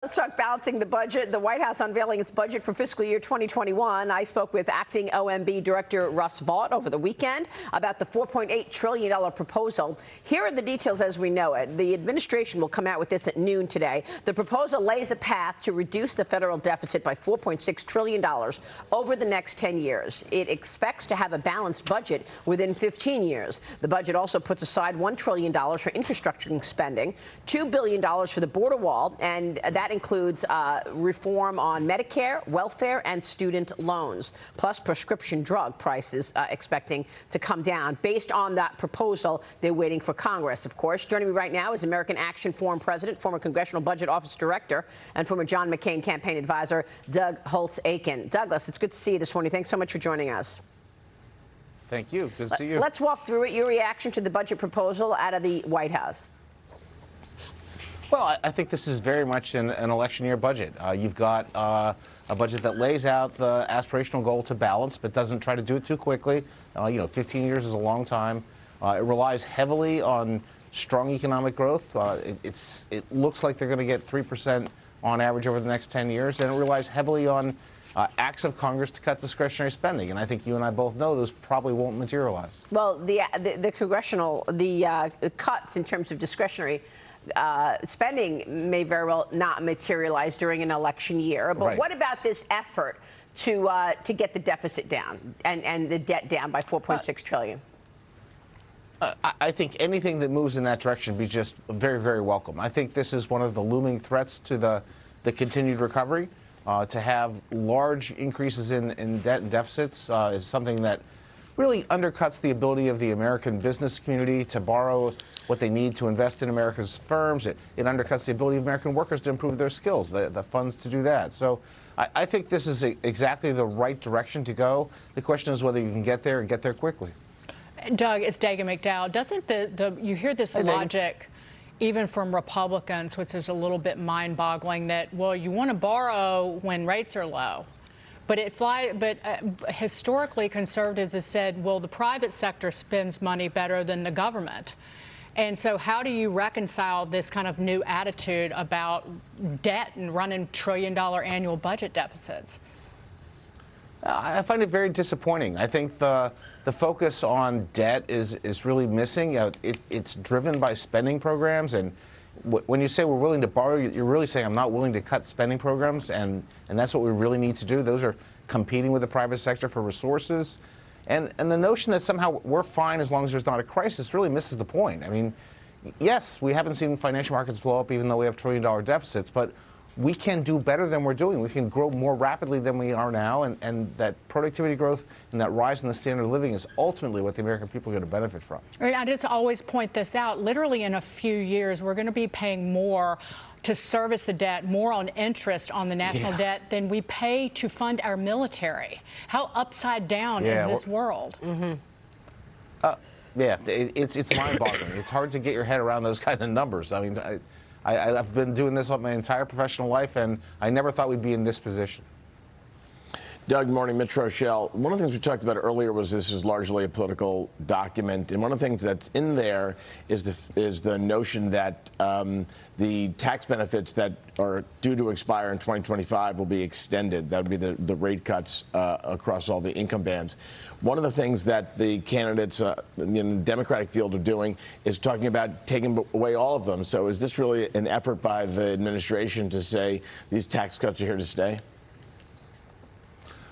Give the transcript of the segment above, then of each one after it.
Let's talk balancing the budget. The White House unveiling its budget for fiscal year 2021. I spoke with acting OMB Director Russ Vaught over the weekend about the $4.8 trillion proposal. Here are the details as we know it. The administration will come out with this at noon today. The proposal lays a path to reduce the federal deficit by $4.6 trillion over the next 10 years. It expects to have a balanced budget within 15 years. The budget also puts aside $1 trillion for infrastructure spending, $2 billion for the border wall, and that includes reform on Medicare, welfare, and student loans, plus prescription drug prices expecting to come down. Based on that proposal, they're waiting for Congress, of course. Joining me right now is American Action Forum President, former Congressional Budget Office Director, and former John McCain campaign advisor, Doug Holtz-Eakin. Douglas, it's good to see you this morning. Thanks so much for joining us. Thank you. Good to see you. Let's walk through it. Your reaction to the budget proposal out of the White House. Well, I think this is very much an election year budget. You've got a budget that lays out the aspirational goal to balance, but doesn't try to do it too quickly. 15 years is a long time. It relies heavily on strong economic growth. It looks like they're going to get 3% on average over the next 10 years, and it relies heavily on acts of Congress to cut discretionary spending, and I think you and I both know those probably won't materialize. Well, the cuts in terms of discretionary spending may very well not materialize during an election year. But right. What about this effort to get the deficit down and the debt down by $4.6 trillion? I think anything that moves in that direction would be just very, very welcome. I think this is one of the looming threats to the continued recovery. To have large increases in debt and deficits is something that really undercuts the ability of the American business community to borrow what they need to invest in America's firms. It undercuts the ability of American workers to improve their skills, the funds to do that. So I think this is exactly the right direction to go. The question is whether you can get there and get there quickly. Doug, it's Dagan McDowell. Doesn't you hear this logic even from Republicans, which is a little bit mind-boggling, that, well, you want to borrow when rates are low. But historically, conservatives have said, well, the private sector spends money better than the government. And so how do you reconcile this kind of new attitude about debt and running trillion-dollar annual budget deficits? I find it very disappointing. I think the focus on debt is really missing. It's driven by spending programs, and when you say we're willing to borrow, you're really saying I'm not willing to cut spending programs, and that's what we really need to do. Those are competing with the private sector for resources. And the notion that somehow we're fine as long as there's not a crisis really misses the point. I mean, yes, we haven't seen financial markets blow up even though we have trillion-dollar deficits, but we can do better than we're doing. We can grow more rapidly than we are now, and that productivity growth and that rise in the standard of living is ultimately what the American people are going to benefit from. And I just always point this out. Literally in a few years, we're going to be paying more to service the debt, more on interest on the national debt than we pay to fund our military. How upside down is this world? Mm-hmm. It's mind-boggling. It's hard to get your head around those kind of numbers. I mean, I've been doing this my entire professional life, and I never thought we'd be in this position. Doug, good morning. Mitch Rochelle. One of the things we talked about earlier was this is largely a political document, and one of the things that's in there is the notion that the tax benefits that are due to expire in 2025 will be extended. That would be the rate cuts across all the income bands. One of the things that the candidates in the Democratic field are doing is talking about taking away all of them. So is this really an effort by the administration to say these tax cuts are here to stay?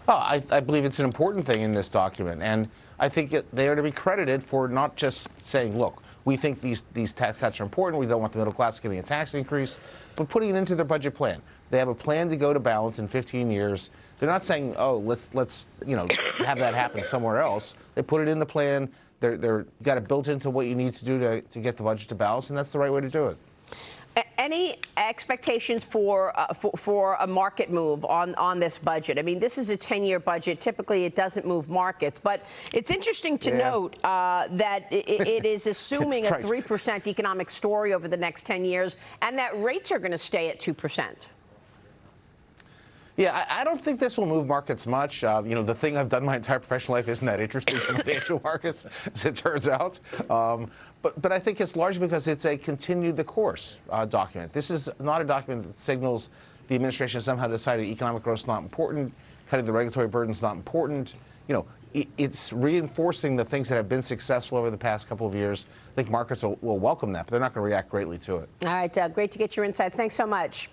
Well, I believe it's an important thing in this document, and I think they are to be credited for not just saying, look, we think these tax cuts are important, we don't want the middle class getting a tax increase, but putting it into their budget plan. They have a plan to go to balance in 15 years. They're not saying, oh, let's have that happen somewhere else. They put it in the plan. They're got it built into what you need to do to get the budget to balance, and that's the right way to do it. Any expectations for a market move on this budget? I mean, this is a 10-year budget. Typically, it doesn't move markets. But it's interesting to note that it is assuming a 3% economic story over the next 10 years, and that rates are going to stay at 2%. Yeah, I don't think this will move markets much. You know, the thing I've done my entire professional life isn't that interesting to financial markets, as it turns out. But I think it's largely because it's a continue the course document. This is not a document that signals the administration somehow decided economic growth is not important, cutting the regulatory burden is not important. You know, it's reinforcing the things that have been successful over the past couple of years. I think markets will welcome that, but they're not going to react greatly to it. All right, Doug, great to get your insights. Thanks so much.